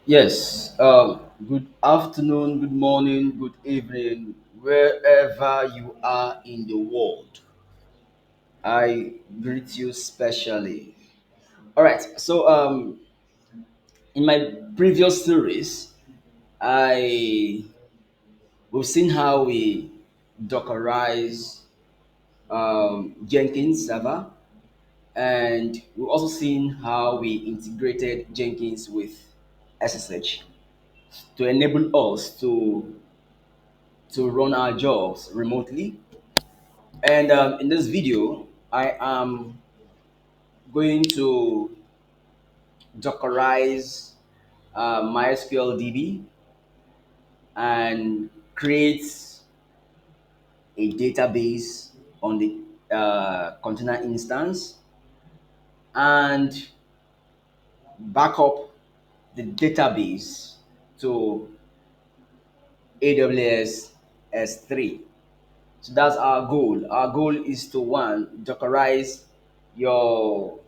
Yes, good afternoon, good morning, good evening, wherever you are in the world. I greet you specially. All right, in my previous series, I we've seen how we Dockerize Jenkins server, and we've also seen how we integrated Jenkins with SSH to enable us to run our jobs remotely. And in this video, I am going to Dockerize MySQL DB and create a database on the container instance and back up the database to AWS S3. So that's our goal. Our goal is to one, Dockerize your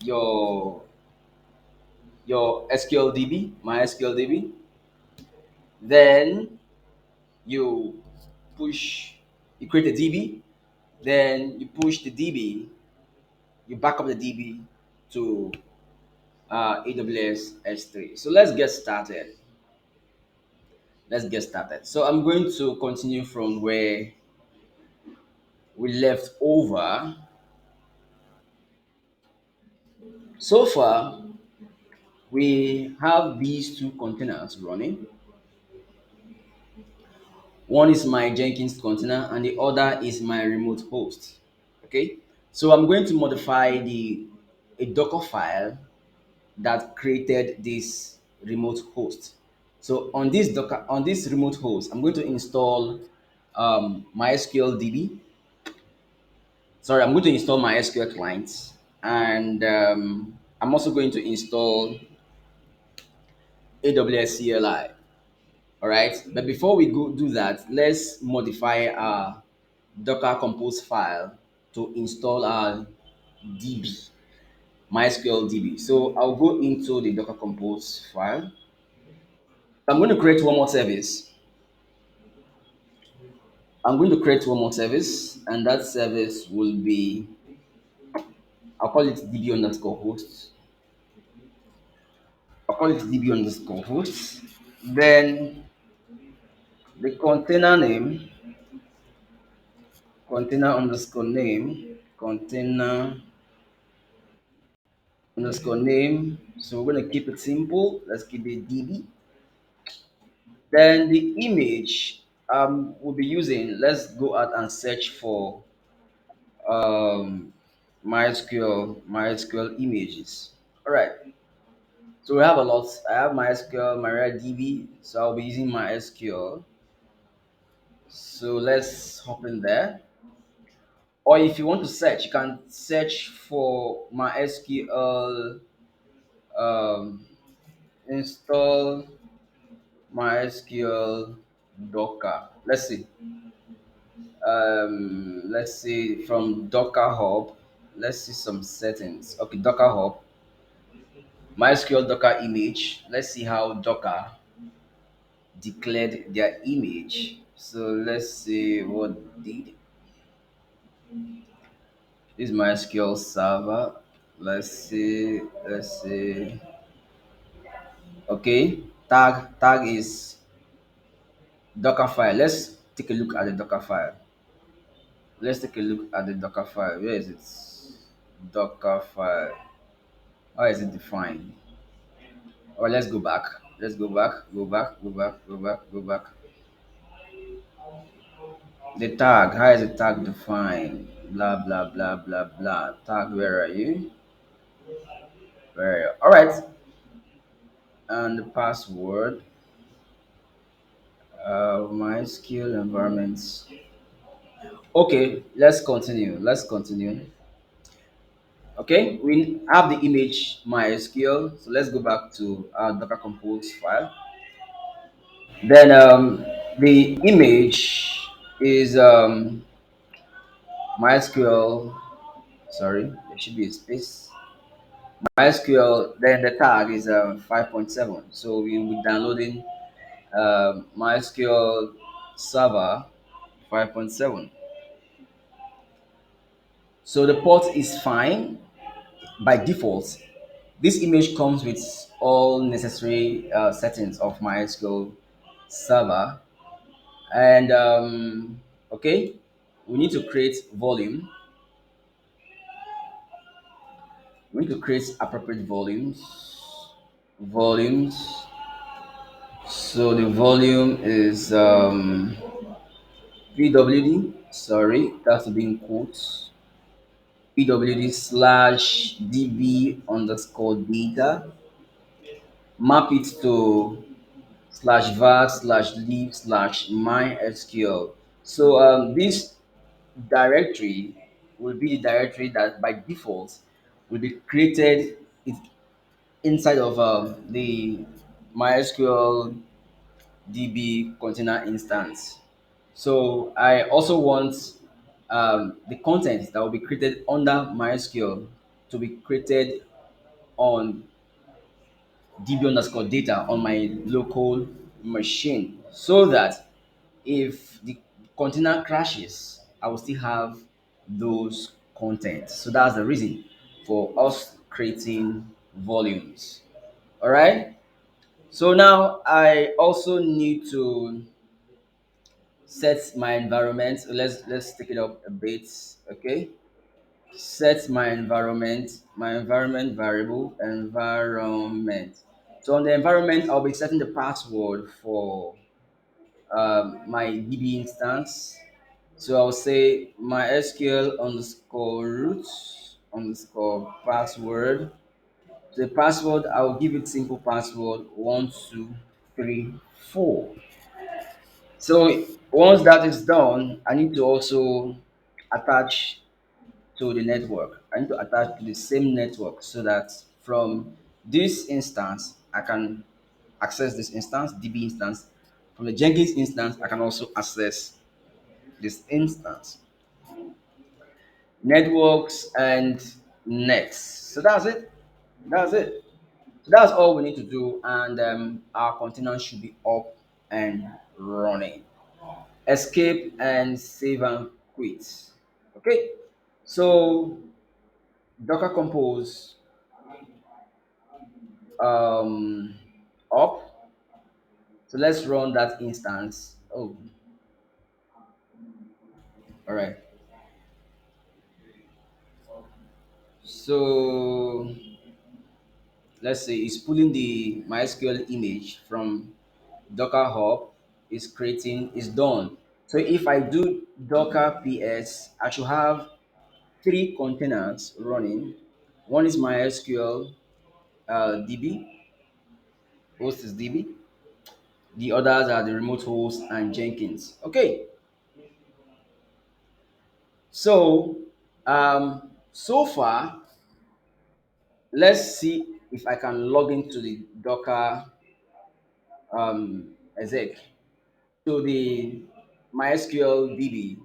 your your SQLDB, MySQLDB. Then you push, you create a DB. Then you push the DB, you back up the DB to AWS S3. So let's get started. Let's get started. So I'm going to continue from where we left over. So far, we have these two containers running. One is my Jenkins container and the other is my remote host. Okay, so I'm going to modify the a Docker file that created this remote host. So on this remote host, I'm going to install MySQL DB. Sorry, I'm going to install my SQL client, and I'm also going to install AWS CLI. All right, but before we go do that, let's modify our Docker Compose file to install our DB, MySQL DB. So I'll go into the Docker Compose file. I'm going to create one more service. I'm going to create one more service, and that service will be, I'll call it DB underscore host. I'll call it DB underscore host. Then the container underscore name. So we're going to keep it simple. Let's keep it DB. Then the image we'll be using, let's go out and search for um, MySQL images. All right. So we have a lot. I have MySQL, MariaDB, so I'll be using MySQL. So let's hop in there. Or if you want to search, you can search for MySQL, um, install MySQL Docker. Let's see from Docker Hub. Let's see some settings. Okay, Docker Hub, MySQL Docker image. Let's see how Docker declared their image. So let's see what did. This is MySQL server. Let's see. Okay, tag is Docker file. Let's take a look at the Docker file. Let's take a look at the Docker file. Where is it? Docker file. How is it defined? Or let's go back. Let's go back, go back, go back, go back, go back. The tag, how is the tag defined? Blah blah blah blah blah. Tag, where are you? Where are you? All right. And the password, my skill environments. Okay, let's continue. Let's continue. Okay, we have the image MySQL. So let's go back to our Docker Compose file. Then the image is MySQL. Sorry, there should be a space. MySQL, then the tag is 5.7. So we'll be downloading MySQL Server 5.7. So the port is fine by default. This image comes with all necessary settings of MySQL Server. And okay, we need to create volume. We need to create appropriate volumes. So the volume is pwd, sorry, that's to be in quotes, pwd slash db underscore data, map it to slash var slash lib slash mysql. So this directory will be the directory that by default will be created inside of the MySQL DB container instance. So I also want the content that will be created under MySQL to be created on DB underscore data on my local machine so that if the container crashes, I will still have those contents. So that's the reason for us creating volumes. All right. So now I also need to set my environment. So let's take it up a bit. Okay. Set my environment variable, environment. So on the environment, I'll be setting the password for my DB instance. So I'll say MySQL underscore root underscore password. The password, I'll give it simple password 1234. So once that is done, I need to also attach to the network. I need to attach to the same network so that from this instance, I can access this instance, DB instance. From the Jenkins instance, I can also access this instance. Networks and nets. So that's it. That's it. So that's all we need to do, and our container should be up and running. Escape and save and quit. Okay. So Docker Compose um, up. So let's run that instance. Oh, all right. So let's say it's pulling the MySQL image from Docker Hub, is creating, is done. So if I do Docker PS, I should have three containers running. One is MySQL DB, host is DB. The others are the remote host and Jenkins. Okay, so so far, let's see if I can log into the Docker exec. So the MySQL DB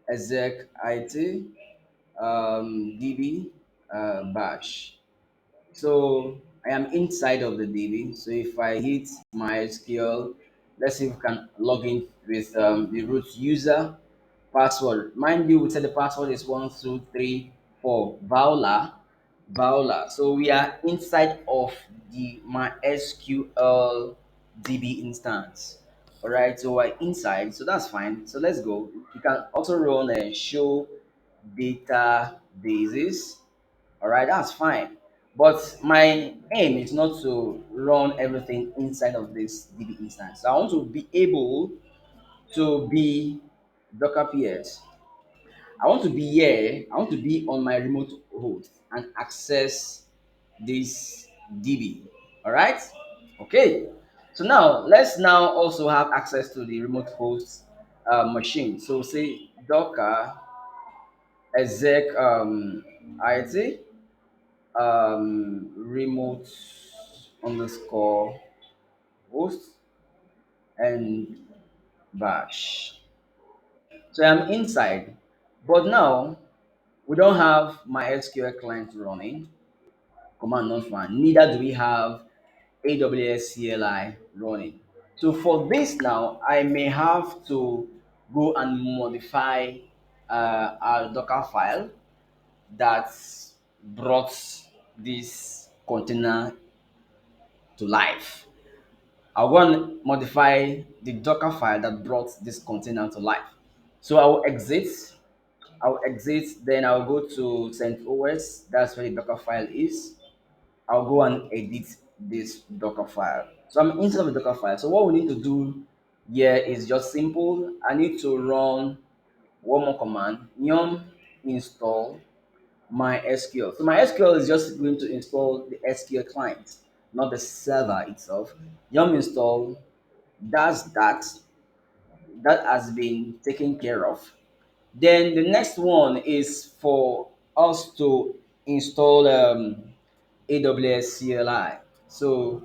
exec IT DB bash. So I am inside of the DB. So if I hit MySQL, let's see if we can log in with the root user password. Mind you, we said the password is 1234 Vowler. So we are inside of the MySQL DB instance. All right, so we're inside, so that's fine. So let's go. You can also run a show databases. All right, that's fine. But my aim is not to run everything inside of this DB instance. So I want to be able to be Docker PS. I want to be here. I want to be on my remote host and access this DB. All right. Okay. So now let's now also have access to the remote host machine. So say Docker exec IT remote underscore host and bash. So I'm inside, but now we don't have my SQL client running command not run. Neither do we have AWS CLI running. So for this now, I may have to go and modify our Docker file that brought this container to life. I want to modify the Docker file that brought this container to life. So I'll exit, then I'll go to CentOS. That's where the Docker file is. I'll go and edit this Docker file. So I'm inside of the Docker file. So what we need to do here is just simple. I need to run one more command, yum install MySQL. So MySQL is just going to install the SQL client, not the server itself. Yum install, that's that has been taken care of. Then the next one is for us to install AWS CLI. So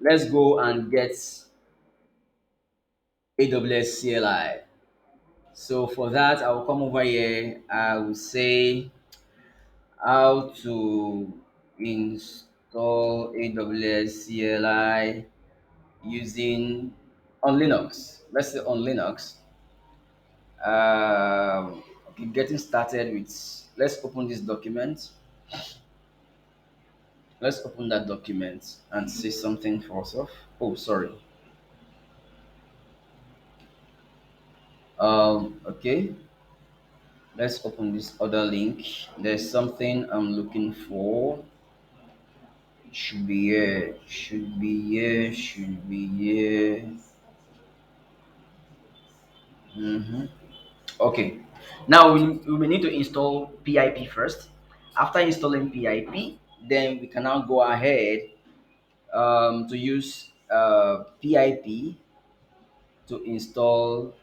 let's go and get AWS CLI. So for that, I will come over here. I will say how to install AWS CLI using on Linux. Let's say on Linux. Okay, getting started with. Let's open this document. Let's open that document and see something for us. Oh, sorry. Okay. Let's open this other link. There's something I'm looking for. Should be here. Should be here. Should be here. Mm-hmm. Okay. Now we will need to install PIP first. After installing PIP, then we can now go ahead to use PIP to install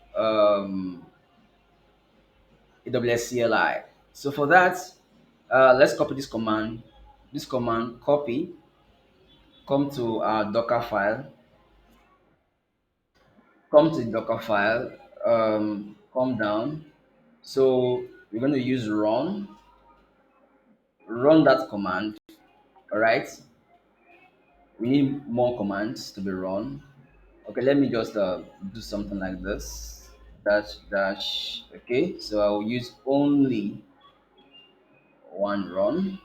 AWS CLI. So for that, let's copy this command. This command copy, come to our Docker file, come to the Docker file, come down. So we're going to use run that command. All right. We need more commands to be run. Okay, let me just do something like this. Dash dash. Okay, so I'll use only one run.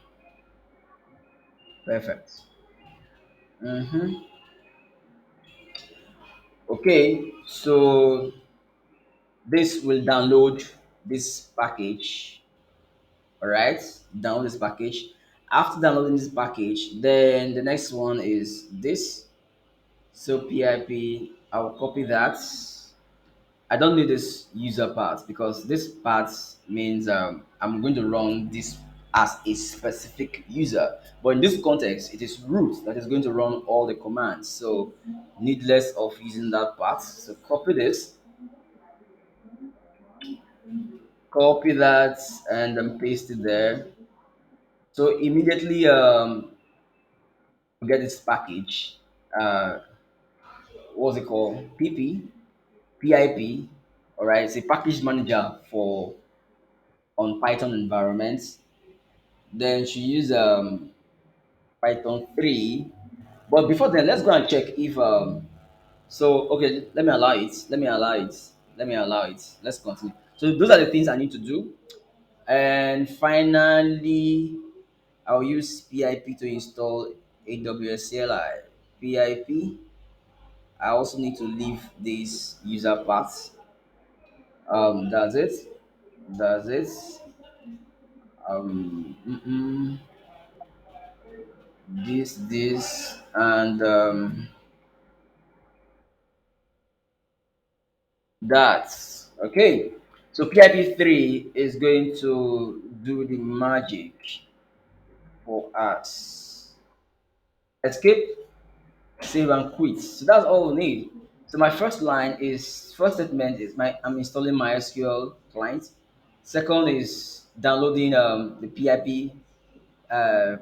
Perfect. Mm-hmm. Okay, so this will download this package. All right, download this package. After downloading this package, then the next one is this. So pip, I will copy that. I don't need this user part because this part means I'm going to run this as a specific user. But in this context, it is root that is going to run all the commands. So needless of using that part. So copy that, and then paste it there. So immediately you get this package. Uh, what's it called? PIP. All right, it's a package manager for on Python environments. Then she use Python 3. But before then, let's go and check if so okay, let me allow it. Let me allow it. Let me allow it. Let's continue. So those are the things I need to do. And finally, I'll use PIP to install AWS CLI. PIP. I also need to leave this user path. That's it. That's it. This, and that's okay. So PIP3 is going to do the magic for us. Escape, save and quit. So that's all we need. So my first statement is I'm installing my SQL client. Second is downloading the PIP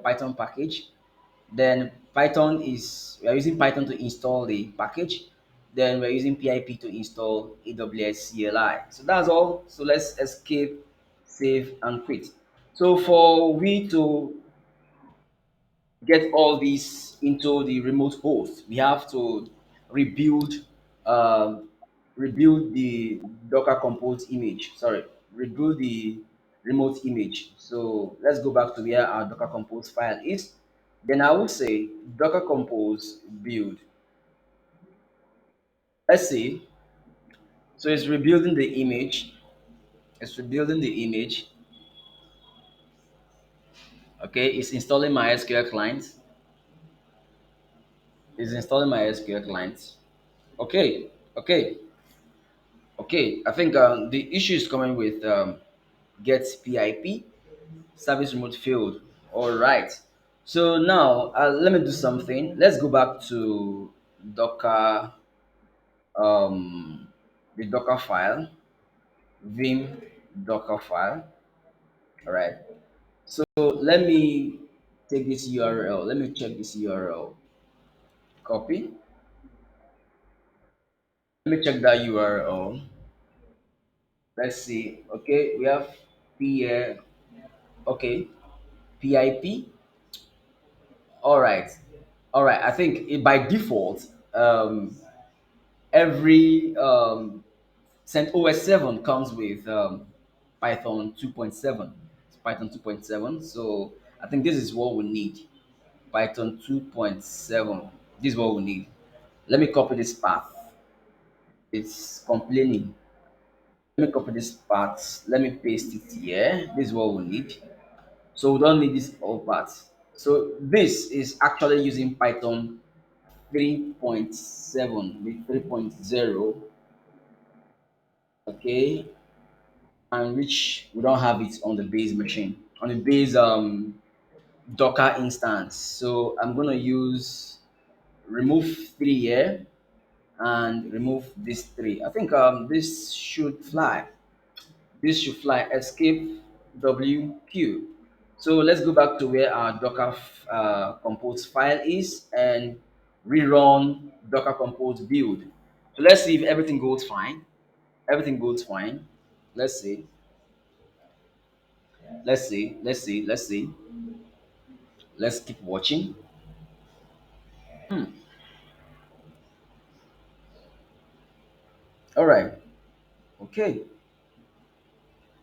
Python package. Then Python is we are using Python to install the package. Then we're using PIP to install AWS CLI. So that's all. So let's escape, save, and quit. So for we to get all these into the remote host, we have to rebuild um, rebuild the Docker Compose image. Sorry, rebuild the remote image. So let's go back to where our Docker Compose file is. Then I would say Docker Compose build. Let's see. So it's rebuilding the image. It's rebuilding the image. Okay, it's installing my SQL client. It's installing my SQL client. Okay, okay. Okay, I think the issue is coming with get PIP service remote failed. All right. So now let me do something. Let's go back to Docker, um, the Docker file, Vim Docker file. All right. So let me take this URL. Let me check this URL. Copy. Let me check that URL. Let's see. Okay, we have P here. Okay, PIP. All right. All right. I think by default, every CentOS 7 comes with Python 2.7. It's Python 2.7. So I think this is what we need. Python 2.7. This is what we need. Let me copy this path. It's complaining. Let me copy this path. Let me paste it here. This is what we need. So we don't need this whole part. So this is actually using Python 3.7 with 3.0, okay, and which we don't have it on the base machine, on the base Docker instance. So I'm gonna use remove three here and remove this three. I think this should fly. This should fly. Escape WQ. So let's go back to where our Docker Compose file is and rerun Docker Compose build. So let's see if everything goes fine. Everything goes fine. Let's see. Let's see. Let's see. Let's see. Let's keep watching. All right. Okay.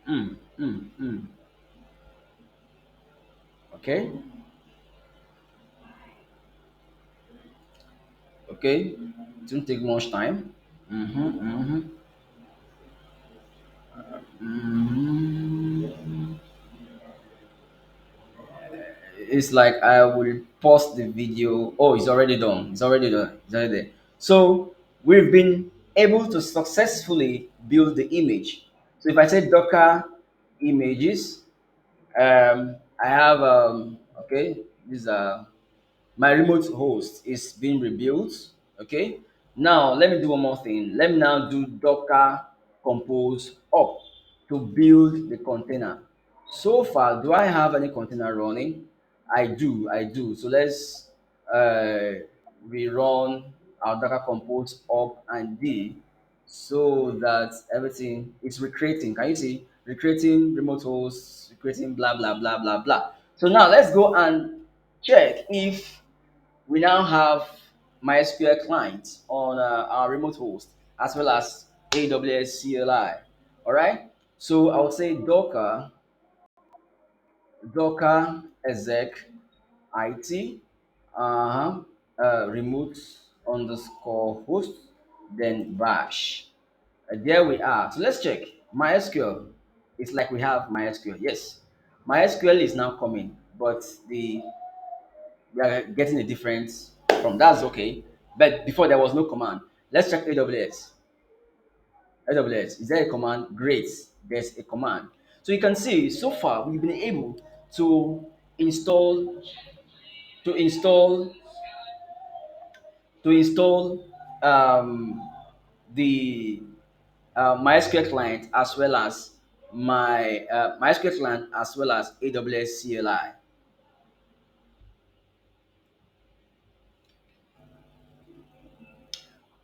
Mm, mm, mm. Okay. Okay. It didn't take much time. Mm-hmm, mm-hmm, mm-hmm. It's like I will pause the video. Oh, it's already done. It's already done. It's already there. So we've been able to successfully build the image. So if I say Docker images, I have okay, these are my remote host is being rebuilt. Okay. Now let me do one more thing. Let me now do Docker compose up to build the container. So far, do I have any container running? I do. So let's rerun our Docker compose up and D so that everything is recreating. Can you see? Recreating remote hosts, recreating blah blah blah blah blah. So now let's go and check if we now have MySQL client on our remote host as well as AWS CLI. All right. So I would say Docker exec IT uh-huh, remote underscore host then bash. There we are. So let's check MySQL. It's like we have MySQL. Yes, MySQL is now coming, but the we are getting a difference from that's okay. But before there was no command. Let's check AWS. AWS, is there a command? Great, there's a command. So you can see so far we've been able to install to install to install the MySQL client as well as my MySQL client as well as AWS CLI.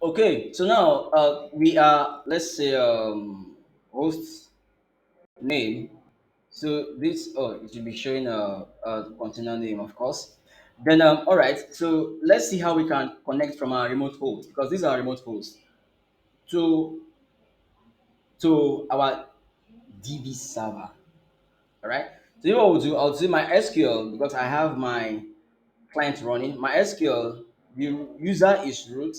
Okay, so now we are, let's say, host name. So this, oh, it should be showing a container name, of course. Then, all right. So let's see how we can connect from our remote host, because these are remote hosts, to our DB server. All right. So what I'll do, I'll do my SQL because I have my client running. My SQL, the user is root,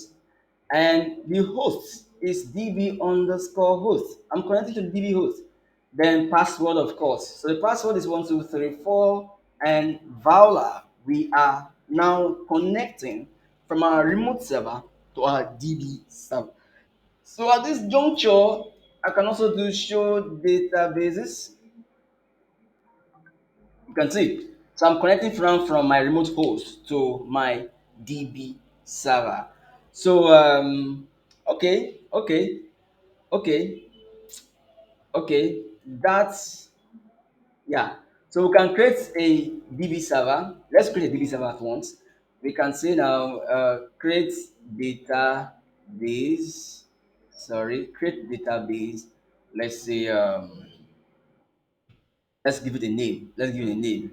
and the host is DB underscore host. I'm connected to the DB host. Then password, of course. So the password is 1234, and Vowler. We are now connecting from our remote server to our DB server. So at this juncture, I can also do show databases. You can see. So I'm connecting from my remote host to my DB server. So okay, okay, okay, okay. That's yeah. So we can create a DB server. Let's create a DB server at once. We can say now create database. Sorry, create database. Let's say let's give it a name. Let's give it a name.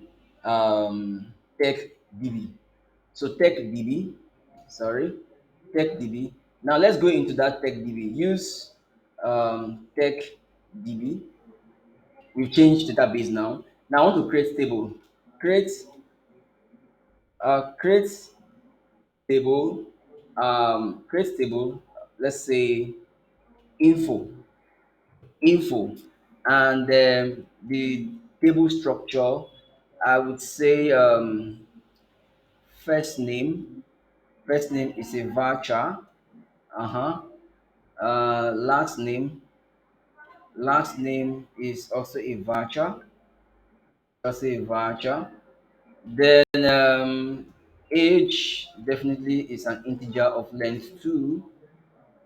Tech DB. So tech DB. Sorry, tech DB. Now let's go into that tech DB. Use tech DB. We've changed database now. Now I want to create table. Create create table. Create table. Let's say info info, and the table structure. I would say first name. First name is a voucher. Uh-huh. Last name. Last name is also a voucher. Also a voucher. Then age definitely is an integer of length two.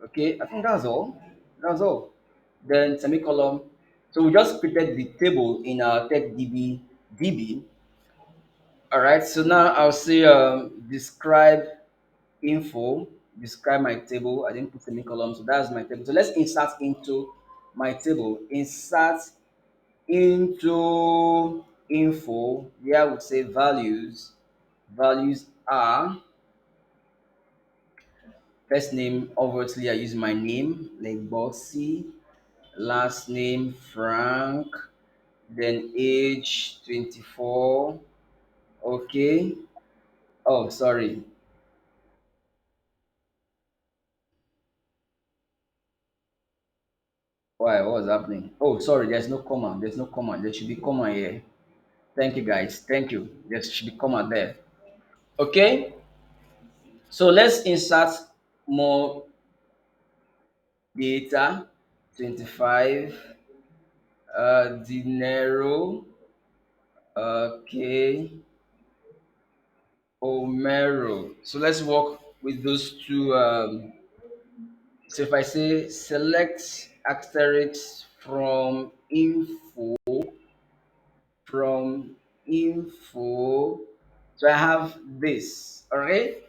Okay, I think that's all. That's all. Then semicolon. So we just created the table in our TechDB. All right. So now I'll say describe info. Describe my table. I didn't put semicolon, so that's my table. So let's insert into my table. Insert into info. Here I would say values. Values are first name. Obviously, I use my name like Bossy. Last name Frank. Then age 24. Okay. Oh, sorry. Why? What was happening? Oh, sorry. There's no comma. There's no comma. There should be comma here. Thank you, guys. Thank you. There should be comma there. Okay. So let's insert more data. 25. Dinero. Okay. Omero. So let's work with those two. So if I say select asterisk from info, so I have this. All right.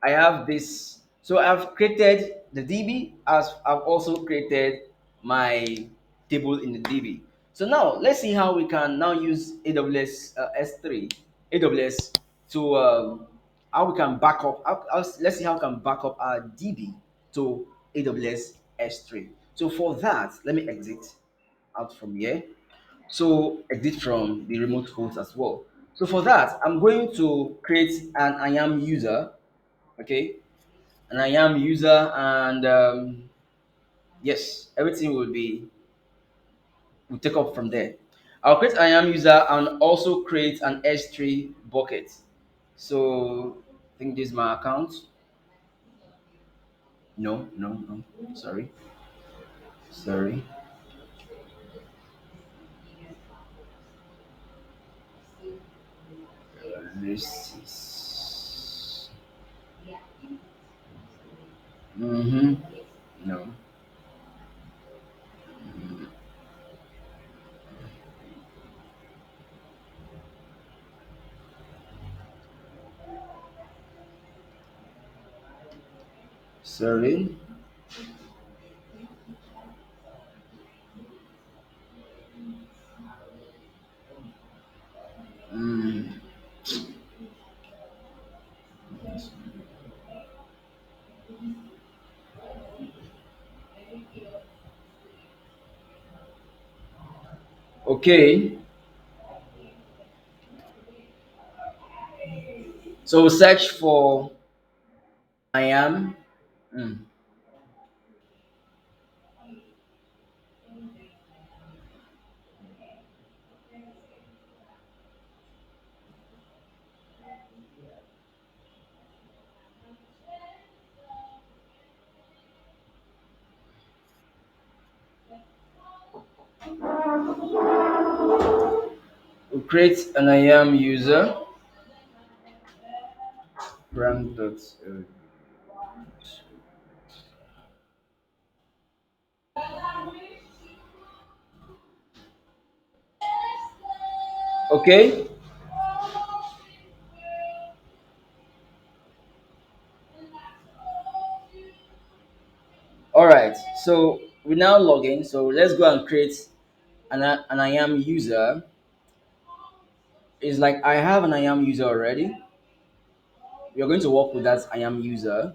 I have this. So I've created the DB as I've also created my table in the DB. So now let's see how we can now use AWS S3, AWS to how we can back up. Let's see how we can back up our DB to AWS S3. So for that, let me exit out from here. So exit from the remote host as well. So for that, I'm going to create an I am user. Okay, an I am user, and yes, everything will take up from there. I'll create I am user and also create an S3 bucket. So I think this is my account. No, no, no. Sorry, sorry. This is. Mm-hmm. No. Sorry. Mm. Okay, so search for I am. Mm. We create an I am user. Brand dot. Okay. All right. So we now log in. So let's go and create an I am user. It's like I have an I am user already. We are going to work with that I am user.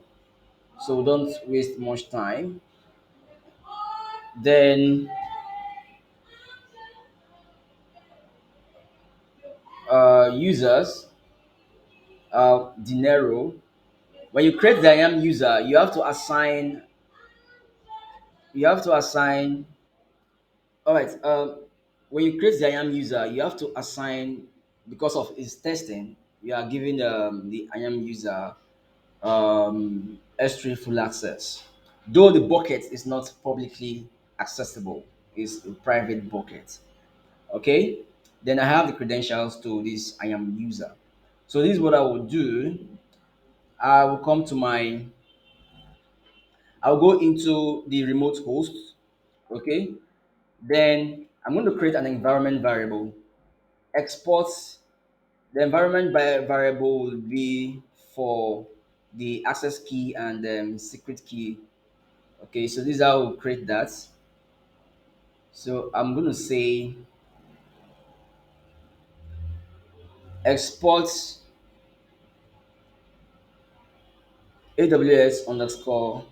So don't waste much time. Then users, dinero. When you create the I am user, you have to assign. You have to assign. All right. When you create the I am user, you have to assign because of its testing. You are giving the I am user S3 full access. Though the bucket is not publicly accessible, it's a private bucket. Okay. Then I have the credentials to this I am user. So this is what I will do. I will come to my. I'll go into the remote host. Okay. Then I'm going to create an environment variable. Export the environment variable will be for the access key and secret key. Okay, so this is how we'll create that. So I'm going to say export AWS underscore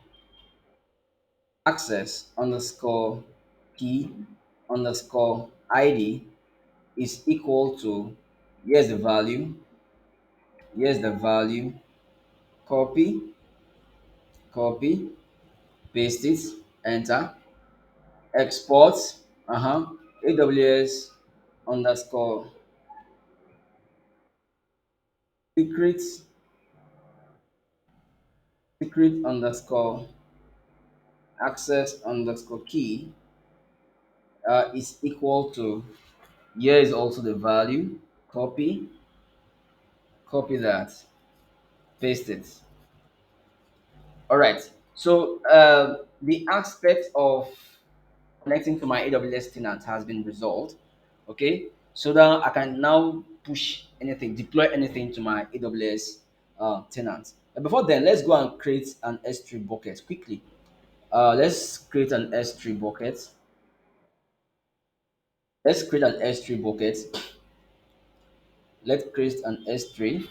access underscore key underscore ID is equal to, here's the value, here's the value, copy, copy, paste it, enter, export, AWS underscore secret, secret underscore access underscore key is equal to, here is also the value, copy, copy that, paste it. All right. So the aspect of connecting to my AWS tenant has been resolved. Okay. So now I can now push anything, deploy anything to my AWS tenant. But before then, let's go and create an S3 bucket quickly. Let's create an S3 bucket. Let's create an S3 bucket. Let's create an S3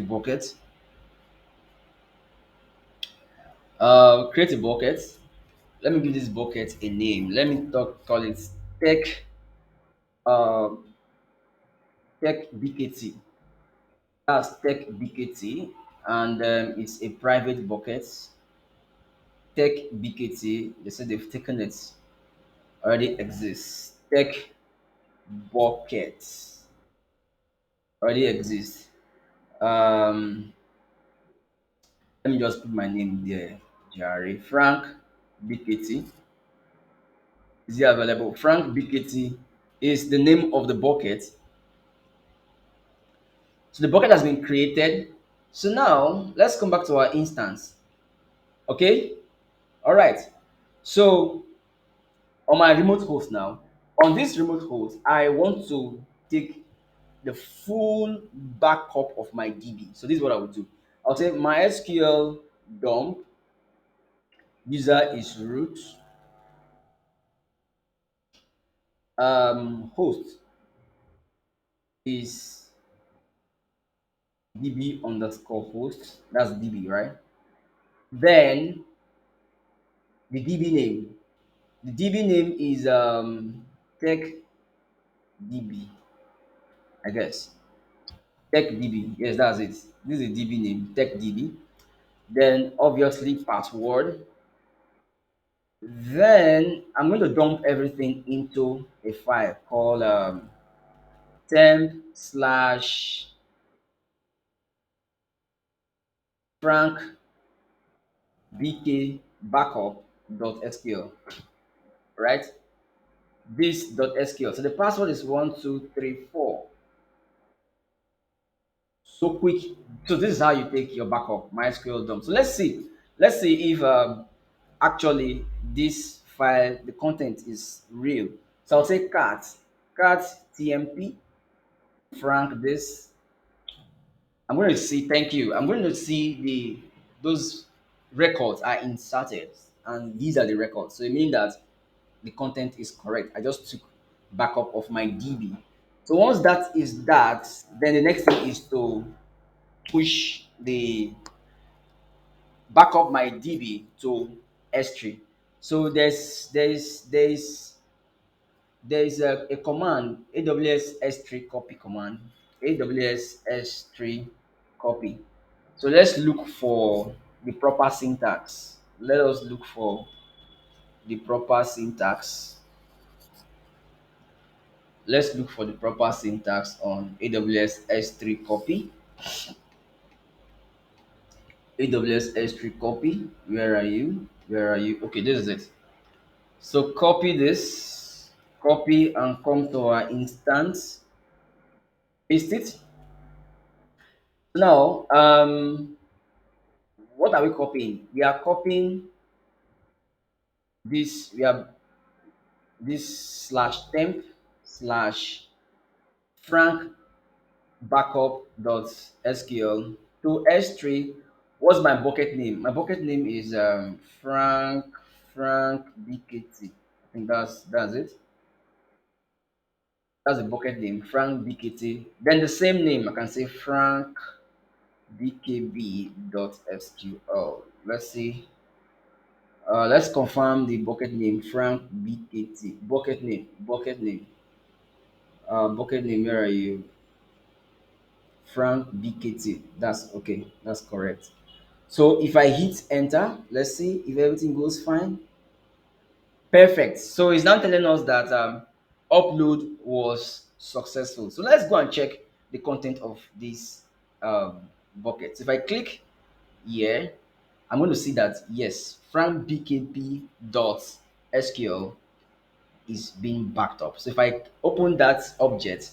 bucket. Create a bucket. Let me give this bucket a name. Let me call it tech uh, tech BKT. That's tech BKT, and it's a private bucket. Tech BKT. They said they've taken it. Already exists. Tech bucket already exists. Um, Let me just put my name there. Jerry Frank BKT. Is it available? Frank BKT is the name of the bucket. So the bucket has been created. So now let's come back to our instance. Okay. All right. So on my remote host now, on this remote host, I want to take the full backup of my DB. So this is what I would do. I'll say MySQL dump user is root, host is DB underscore host. That's DB, right? Then the DB name. The DB name is tech DB, I guess. Tech DB. Yes, that's it. This is a DB name, tech DB. Then obviously password. Then I'm going to dump everything into a file called temp slash frank bk backup dot sql, right? This dot sql. So the password is 1234. So quick. So this is how you take your backup MySQL dump. So let's see if actually this file, the content is real. So I'll say cat tmp frank this. I'm going to see, thank you. I'm going to see those records are inserted, and these are the records. So it means that the content is correct. I just took backup of my DB. So once that is that, then the next thing is to push the backup my DB to S3. So there's a command, AWS S3 copy command, AWS S3 copy. So let's look for the proper syntax. Let us look for the proper syntax. Let's look for the proper syntax on AWS S3 copy. AWS S3 copy. Where are you? Where are you? Okay, this is it. So copy this, copy and come to our instance, paste it. Now, what are we copying? We are copying this. We have this slash temp slash frank backup dot sql to s3. What's my bucket name? My bucket name is frank bkt. I think that's it. That's the bucket name, frank bkt. Then the same name I can say frank bkb dot sql. Let's see. Let's confirm the bucket name, frank bkt. Bucket name, where are you? Frank bkt. That's okay, that's correct. So if I hit enter, let's see if everything goes fine. Perfect. So it's now telling us that upload was successful. So let's go and check the content of this bucket. So if I click here, I'm going to see that yes, frankbkb.sql is being backed up. So if I open that object,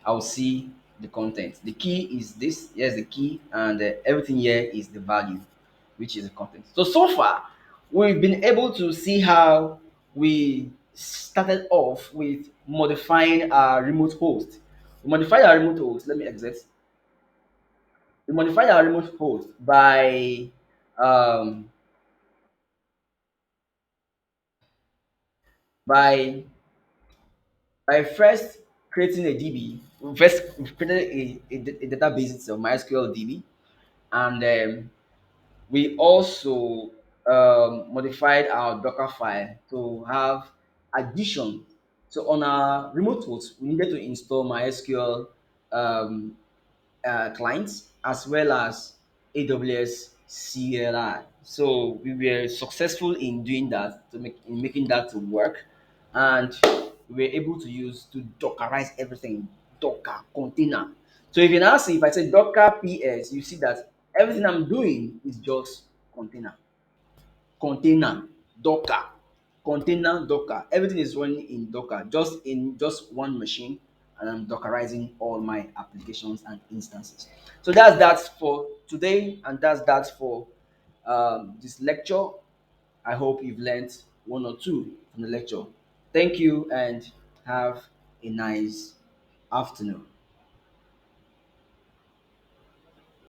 I'll see the content. The key is this. Here's the key, and everything here is the value, which is the content. So far, we've been able to see how we started off with modifying our remote host. We modified our remote host. Let me exit. We modified our remote host um, by first creating a DB. We created a database itself, MySQL DB, and we also modified our Docker file to have addition. So on our remote host, we needed to install MySQL um, clients as well as AWS CLI. So we were successful in doing that, in making that to work, and we were able to use to Dockerize everything, Docker container. So if you now see, if I say Docker PS, you see that everything I'm doing is just container, container, Docker, container, Docker. Everything is running in Docker, just in just one machine, and I'm Dockerizing all my applications and instances. So that's that for today, and that's that for this lecture. I hope you've learned one or two from the lecture. Thank you, and have a nice afternoon.